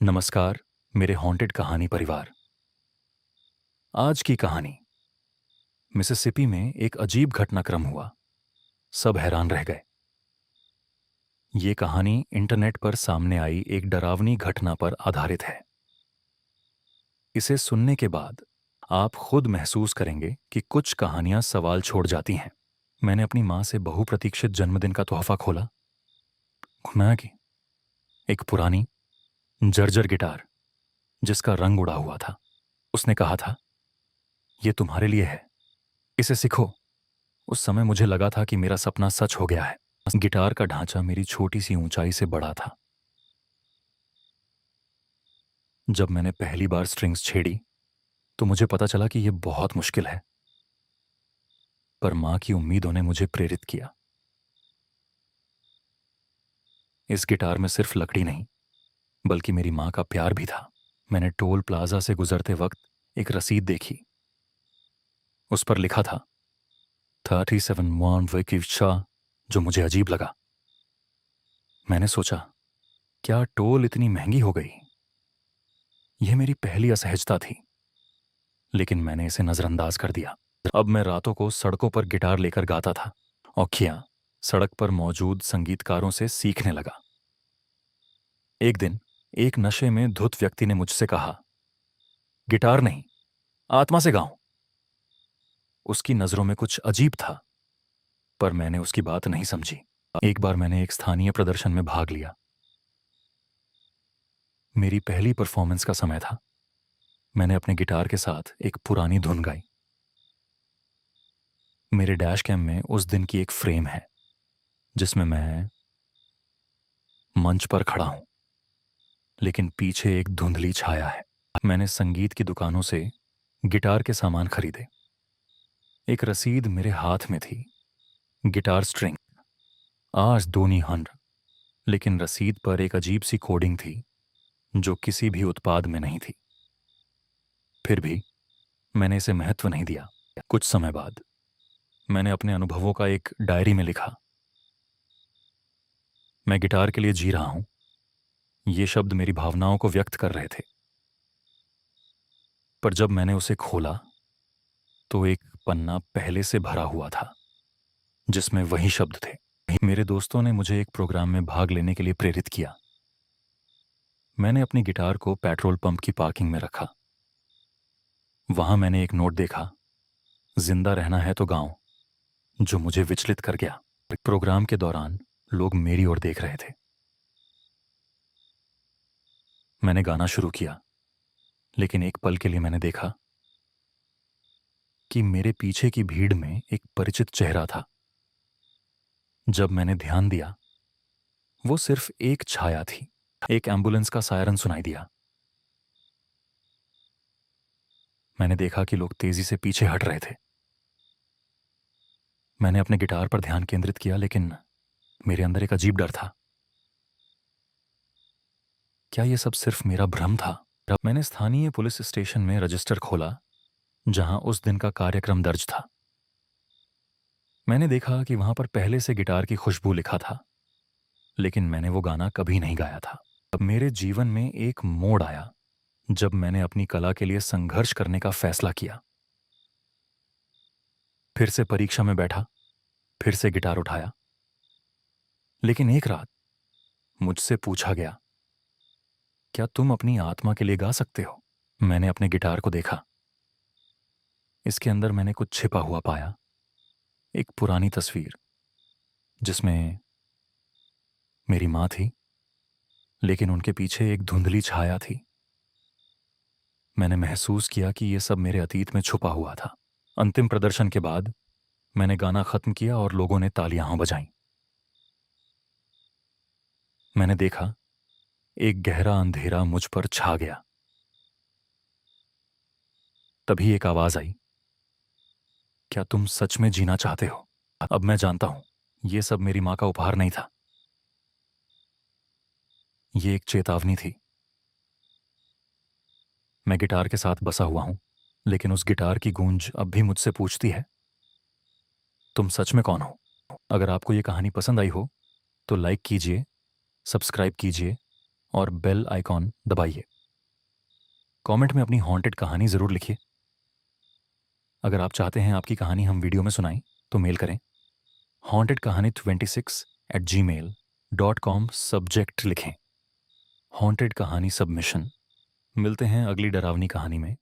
नमस्कार मेरे हॉन्टेड कहानी परिवार। आज की कहानी। मिसिसिपी में एक अजीब घटनाक्रम हुआ। सब हैरान रह गए। ये कहानी इंटरनेट पर सामने आई एक डरावनी घटना पर आधारित है। इसे सुनने के बाद आप खुद महसूस करेंगे कि कुछ कहानियां सवाल छोड़ जाती हैं। मैंने अपनी मां से बहुप्रतीक्षित जन्मदिन का तोहफा खोला। घुमाया कि एक पुरानी जर्जर गिटार जिसका रंग उड़ा हुआ था। उसने कहा था, ये तुम्हारे लिए है, इसे सीखो। उस समय मुझे लगा था कि मेरा सपना सच हो गया है। गिटार का ढांचा मेरी छोटी सी ऊंचाई से बड़ा था। जब मैंने पहली बार स्ट्रिंग्स छेड़ी तो मुझे पता चला कि यह बहुत मुश्किल है, पर मां की उम्मीदों ने मुझे प्रेरित किया। इस गिटार में सिर्फ लकड़ी नहीं, बल्कि मेरी मां का प्यार भी था। मैंने टोल प्लाजा से गुजरते वक्त एक रसीद देखी। उस पर लिखा था 37 वन विकी शाह, जो मुझे अजीब लगा। मैंने सोचा, क्या टोल इतनी महंगी हो गई? यह मेरी पहली असहजता थी, लेकिन मैंने इसे नजरअंदाज कर दिया। अब मैं रातों को सड़कों पर गिटार लेकर गाता था और खिया सड़क पर मौजूद संगीतकारों से सीखने लगा। एक दिन एक नशे में धुत व्यक्ति ने मुझसे कहा, गिटार नहीं, आत्मा से गाऊं। उसकी नजरों में कुछ अजीब था, पर मैंने उसकी बात नहीं समझी। एक बार मैंने एक स्थानीय प्रदर्शन में भाग लिया। मेरी पहली परफॉर्मेंस का समय था। मैंने अपने गिटार के साथ एक पुरानी धुन गाई। मेरे डैश कैम में उस दिन की एक फ्रेम है जिसमें मैं मंच पर खड़ा हूं, लेकिन पीछे एक धुंधली छाया है। मैंने संगीत की दुकानों से गिटार के सामान खरीदे। एक रसीद मेरे हाथ में थी, गिटार स्ट्रिंग आज दोनी हंड, लेकिन रसीद पर एक अजीब सी कोडिंग थी जो किसी भी उत्पाद में नहीं थी। फिर भी मैंने इसे महत्व नहीं दिया। कुछ समय बाद मैंने अपने अनुभवों का एक डायरी में लिखा, मैं गिटार के लिए जी रहा हूं। ये शब्द मेरी भावनाओं को व्यक्त कर रहे थे। पर जब मैंने उसे खोला तो एक पन्ना पहले से भरा हुआ था जिसमें वही शब्द थे। मेरे दोस्तों ने मुझे एक प्रोग्राम में भाग लेने के लिए प्रेरित किया। मैंने अपनी गिटार को पेट्रोल पंप की पार्किंग में रखा। वहां मैंने एक नोट देखा, जिंदा रहना है तो गाओ, जो मुझे विचलित कर गया। प्रोग्राम के दौरान लोग मेरी ओर देख रहे थे। मैंने गाना शुरू किया, लेकिन एक पल के लिए मैंने देखा कि मेरे पीछे की भीड़ में एक परिचित चेहरा था। जब मैंने ध्यान दिया, वो सिर्फ एक छाया थी। एक एम्बुलेंस का सायरन सुनाई दिया। मैंने देखा कि लोग तेजी से पीछे हट रहे थे। मैंने अपने गिटार पर ध्यान केंद्रित किया, लेकिन मेरे अंदर एक अजीब डर था। क्या यह सब सिर्फ मेरा भ्रम था? मैंने स्थानीय पुलिस स्टेशन में रजिस्टर खोला जहां उस दिन का कार्यक्रम दर्ज था। मैंने देखा कि वहां पर पहले से गिटार की खुशबू लिखा था, लेकिन मैंने वो गाना कभी नहीं गाया था। अब मेरे जीवन में एक मोड़ आया जब मैंने अपनी कला के लिए संघर्ष करने का फैसला किया। फिर से परीक्षा में बैठा, फिर से गिटार उठाया, लेकिन एक रात मुझसे पूछा गया, क्या तुम अपनी आत्मा के लिए गा सकते हो? मैंने अपने गिटार को देखा। इसके अंदर मैंने कुछ छिपा हुआ पाया, एक पुरानी तस्वीर जिसमें मेरी मां थी, लेकिन उनके पीछे एक धुंधली छाया थी। मैंने महसूस किया कि यह सब मेरे अतीत में छुपा हुआ था। अंतिम प्रदर्शन के बाद मैंने गाना खत्म किया और लोगों ने तालियां बजाईं। मैंने देखा एक गहरा अंधेरा मुझ पर छा गया। तभी एक आवाज आई, क्या तुम सच में जीना चाहते हो? अब मैं जानता हूं, यह सब मेरी मां का उपहार नहीं था। यह एक चेतावनी थी। मैं गिटार के साथ बसा हुआ हूं, लेकिन उस गिटार की गूंज अब भी मुझसे पूछती है, तुम सच में कौन हो? अगर आपको यह कहानी पसंद आई हो तो लाइक कीजिए, सब्सक्राइब कीजिए और बेल आइकॉन दबाइए। कमेंट में अपनी हॉन्टेड कहानी ज़रूर लिखिए। अगर आप चाहते हैं आपकी कहानी हम वीडियो में सुनाएं तो मेल करें hauntedkahani26@gmail.com। सब्जेक्ट लिखें हॉन्टेड कहानी सबमिशन। मिलते हैं अगली डरावनी कहानी में।